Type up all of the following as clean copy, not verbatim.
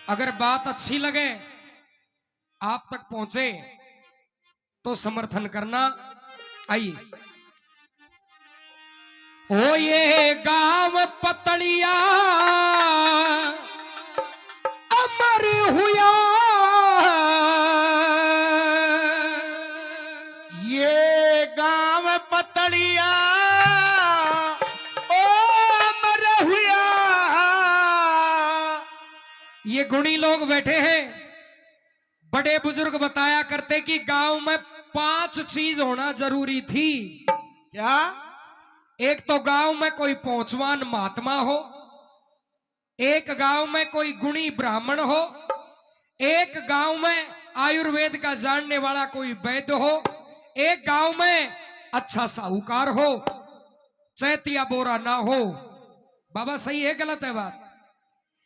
अगर बात अच्छी लगे, आप तक पहुंचे, तो समर्थन करना। आइए। ओ ये गांव पतलिया अमर हुआ, ये गांव पतलिया ओ अमर हुआ। ये गुणी लोग बैठे हैं। बड़े बुजुर्ग बताया करते कि गांव में 5 चीज होना जरूरी थी। क्या? एक तो गांव में कोई पहुंचवान महात्मा हो, एक गांव में कोई गुणी ब्राह्मण हो, एक गांव में आयुर्वेद का जानने वाला कोई वैद्य हो, एक गांव में अच्छा साहूकार हो, चैतिया बोरा ना हो। बाबा सही है गलत है बात?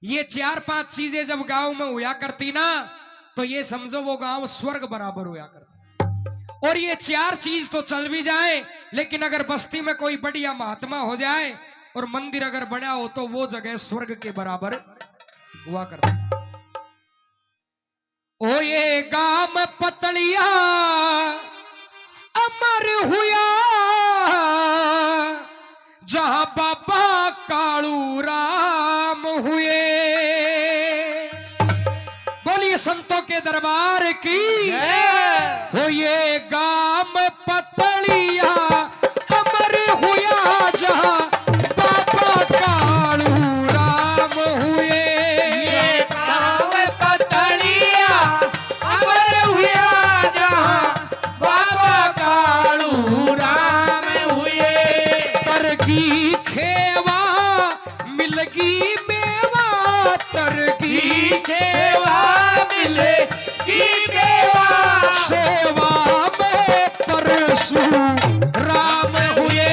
ये 4-5 चीजें जब गांव में हुआ करती ना, तो ये समझो वो गांव स्वर्ग बराबर हुआ करता। और ये 4 चीज तो चल भी जाए, लेकिन अगर बस्ती में कोई बढ़िया महात्मा हो जाए और मंदिर अगर बना हो, तो वो जगह स्वर्ग के बराबर हुआ करता। ओ ये गांव पतलिया अमर हुआ, जहां बाबा कालू राम हुए। बोलिए संतों के दरबार की। हो ये गांव पतलिया अमर हुआ, जहां बाबा कालू राम हुए। ये गांव पतलिया अमर हुआ, जहां बाबा कालू राम हुए। तरगी खेवा मिलगी मेवा, तरगी सेवा मिलेगी मेवा। सेवा में परशु राम हुए।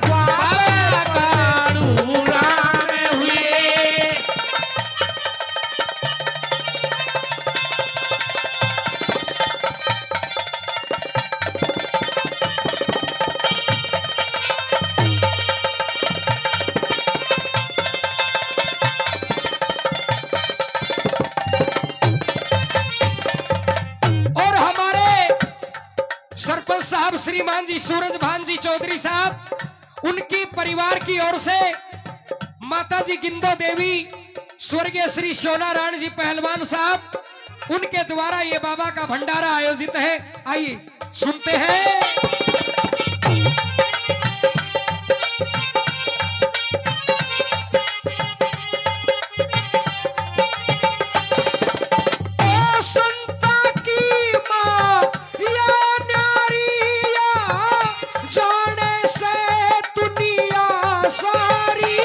बाबा कालू राम हुए। और हमारे सरपंच साहब श्रीमान जी सूरज भान जी चौधरी साहब, उनकी परिवार की ओर से माता जी गिंदो देवी, स्वर्गीय श्री सोनारायण जी पहलवान साहब, उनके द्वारा ये बाबा का भंडारा आयोजित है। आइए सुनते हैं। ओ संता की मां या नारिया, जाने से दुनिया सारी।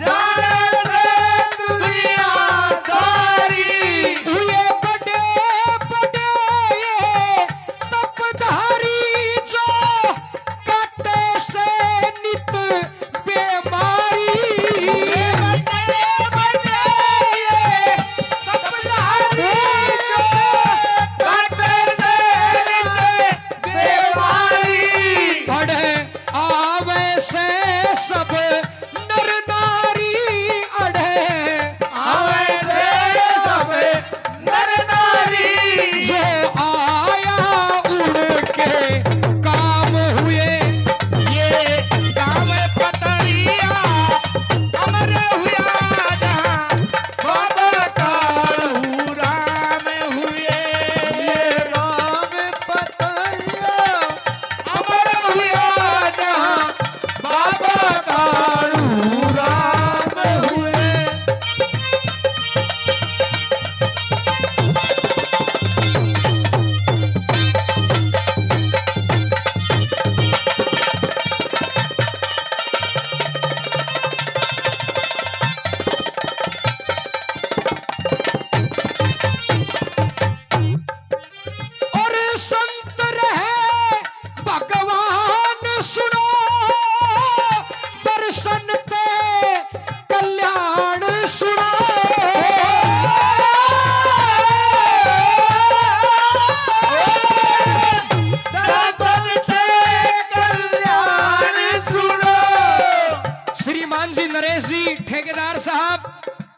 जाने से दुनिया सारी।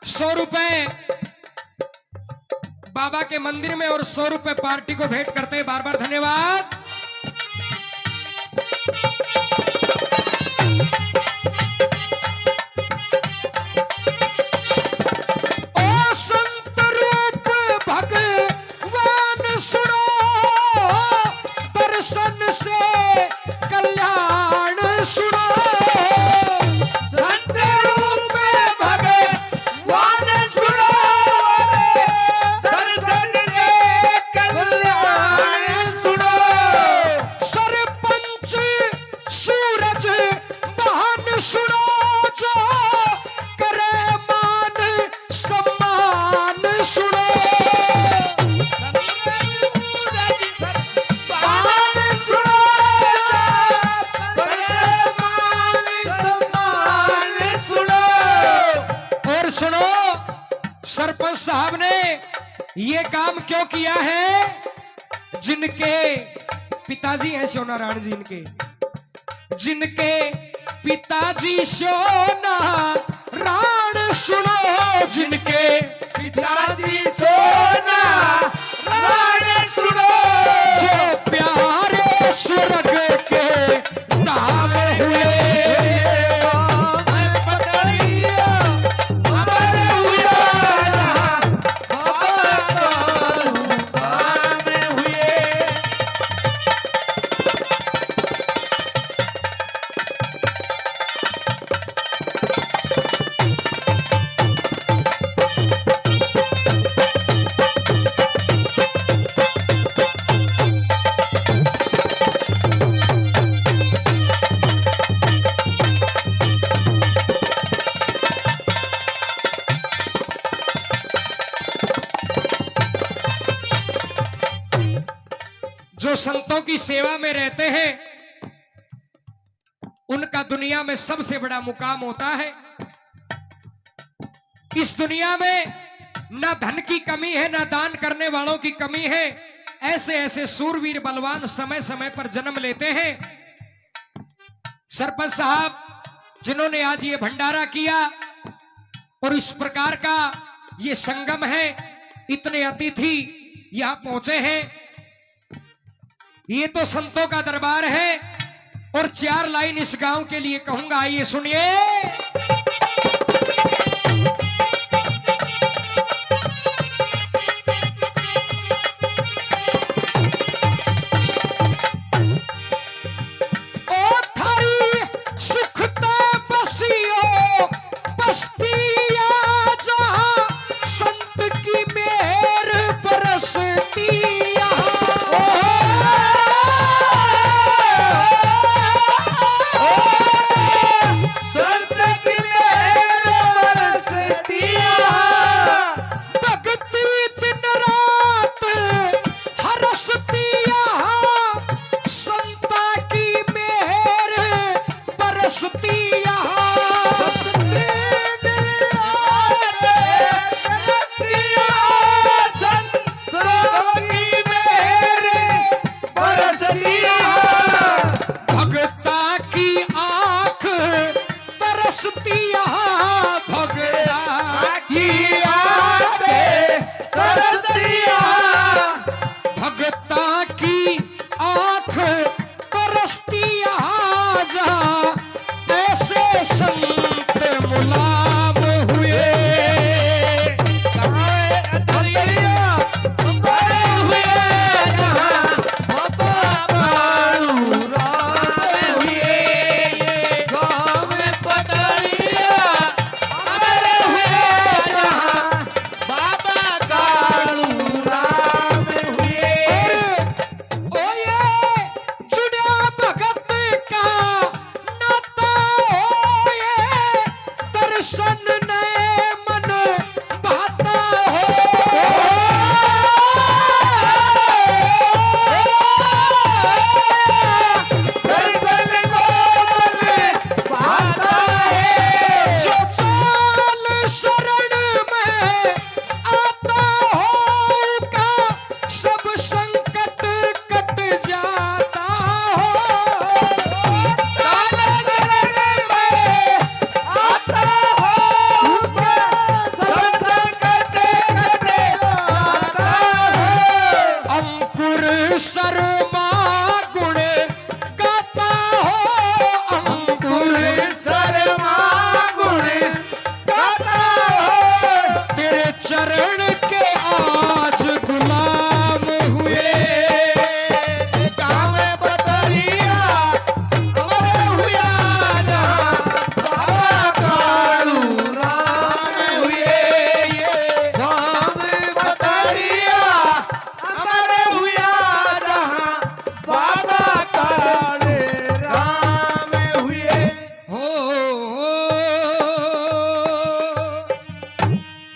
100 रुपए बाबा के मंदिर में और 100 रुपए पार्टी को भेंट करते हैं। बार बार धन्यवाद। ओ संत रूप भगवान सुनो, दर्शन से कल्याण सुनो। संत रूप भगवान सुनो, दर्शन से कल्याण सुनो। सरपंच सूरज बहन सुनो, जो करे मान सम्मान सुनो। और सुनो, सरपंच साहब ने ये काम क्यों किया है? जिनके पिताजी हैं सोना राण जी, जिनके पिताजी सोना राण सुनो, जिनके पिताजी सोना राण सुनो। जो प्यारे स्वर्ग के धाम हुए। जो संतों की सेवा में रहते हैं उनका दुनिया में सबसे बड़ा मुकाम होता है। इस दुनिया में ना धन की कमी है, ना दान करने वालों की कमी है। ऐसे ऐसे सूरवीर बलवान समय समय पर जन्म लेते हैं। सरपंच साहब जिन्होंने आज ये भंडारा किया और इस प्रकार का ये संगम है, इतने अतिथि यहां पहुंचे हैं, ये तो संतों का दरबार है। और 4 लाइन इस गांव के लिए कहूंगा, आइए सुनिए। ओ थारी सुखता बसियो बस्तिया, जहां संत की मेहर बरसती।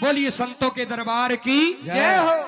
बोलिए संतों के दरबार की जय हो।